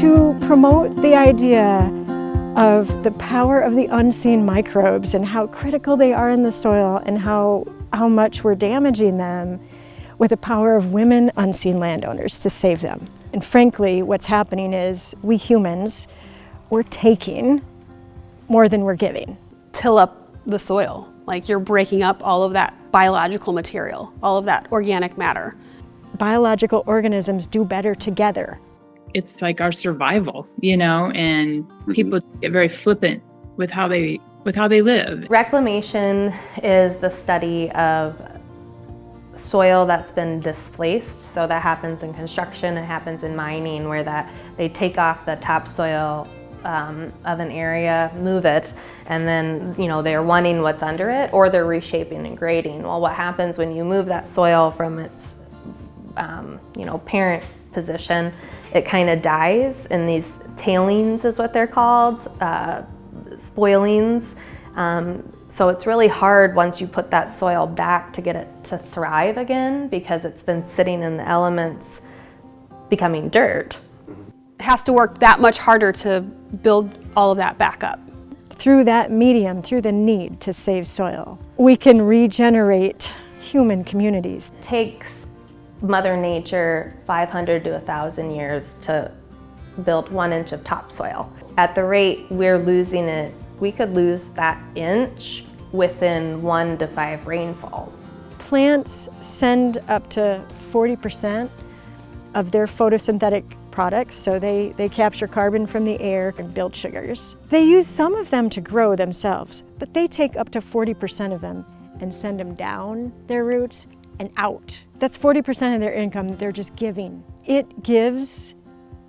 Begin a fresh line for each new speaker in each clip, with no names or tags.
to promote the idea of the power of the unseen microbes and how critical they are in the soil and how much we're damaging them, with the power of women unseen landowners to save them. And frankly, what's happening is we humans, we're taking more than we're giving.
Till up the soil, like you're breaking up all of that biological material, all of that organic matter.
Biological organisms do better together.
It's like our survival, you know, and people get very flippant with how they live.
Reclamation is the study of soil that's been displaced. So that happens in construction, it happens in mining, where they take off the topsoil of an area, move it, and then, you know, they're wanting what's under it, or they're reshaping and grading. Well, what happens when you move that soil from its parent position, it kind of dies, and these tailings is what they're called, spoilings. So it's really hard once you put that soil back to get it to thrive again, because it's been sitting in the elements becoming dirt.
It has to work that much harder to build all of that back up.
Through that medium, through the need to save soil, we can regenerate human communities.
It takes Mother Nature 500 to 1,000 years to build 1 inch of topsoil. At the rate we're losing it, we could lose that inch within 1 to 5 rainfalls.
Plants send up to 40% of their photosynthetic products, so they capture carbon from the air and build sugars. They use some of them to grow themselves, but they take up to 40% of them and send them down their roots and out. That's 40% of their income they're just giving. It gives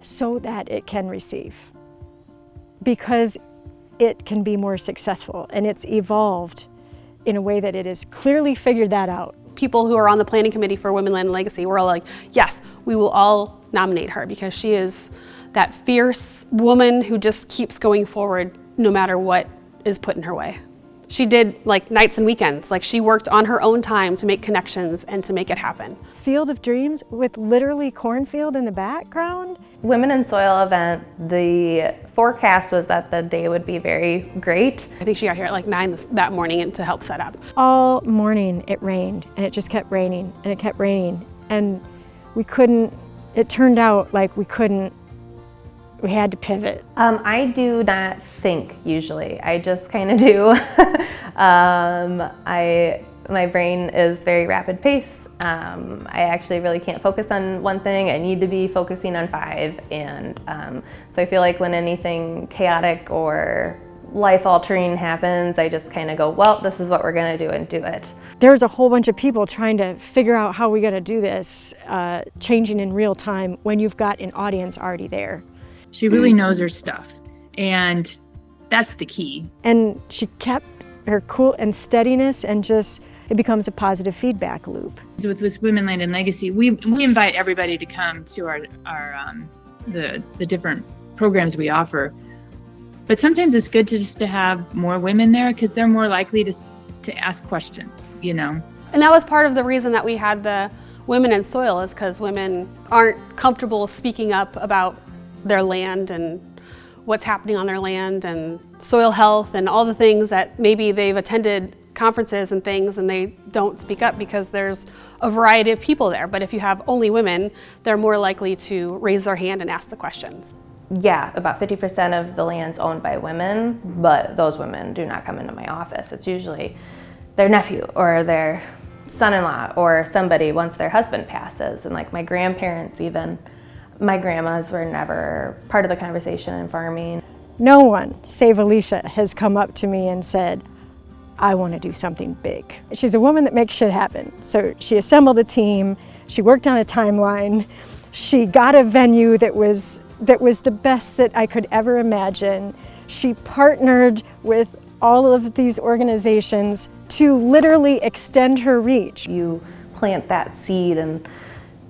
so that it can receive, because it can be more successful, and it's evolved in a way that it has clearly figured that out.
People who are on the planning committee for Women, Land, and Legacy were all like, yes, we will all nominate her, because she is that fierce woman who just keeps going forward no matter what is put in her way. She did like nights and weekends, like she worked on her own time to make connections and to make it happen.
Field of Dreams with literally cornfield in the background.
Women in Soil event, the forecast was that the day would be very great.
I think she got here at like 9 that morning and to help set up.
All morning it rained, and it just kept raining, and it kept raining, and it turned out like we had to pivot.
I do not think usually, I just kind of do. My brain is very rapid pace. I actually really can't focus on one thing. I need to be focusing on 5. And so I feel like when anything chaotic or life-altering happens, I just kind of go, well, this is what we're gonna do, and do it.
There's a whole bunch of people trying to figure out how we're gonna do this, changing in real time when you've got an audience already there.
She really knows her stuff, and that's the key.
And she kept her cool and steadiness, and just, it becomes a positive feedback loop.
With this Women, Land, and Legacy, we invite everybody to come to our the different programs we offer. But sometimes it's good to have more women there, because they're more likely to ask questions, you know.
And that was part of the reason that we had the Women in Soil, is because women aren't comfortable speaking up about their land and what's happening on their land and soil health and all the things that maybe they've attended conferences and things and they don't speak up because there's a variety of people there. But if you have only women, they're more likely to raise their hand and ask the questions.
Yeah, about 50% of the land's owned by women, but those women do not come into my office. It's usually their nephew or their son-in-law or somebody once their husband passes. And like my grandparents even, my grandmas were never part of the conversation in farming.
No one, save Alycia, has come up to me and said, I want to do something big. She's a woman that makes shit happen. So she assembled a team, she worked on a timeline, she got a venue that was the best that I could ever imagine. She partnered with all of these organizations to literally extend her reach.
You plant that seed, and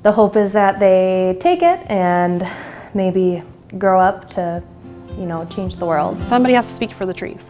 the hope is that they take it and maybe grow up to, change the world.
Somebody has to speak for the trees.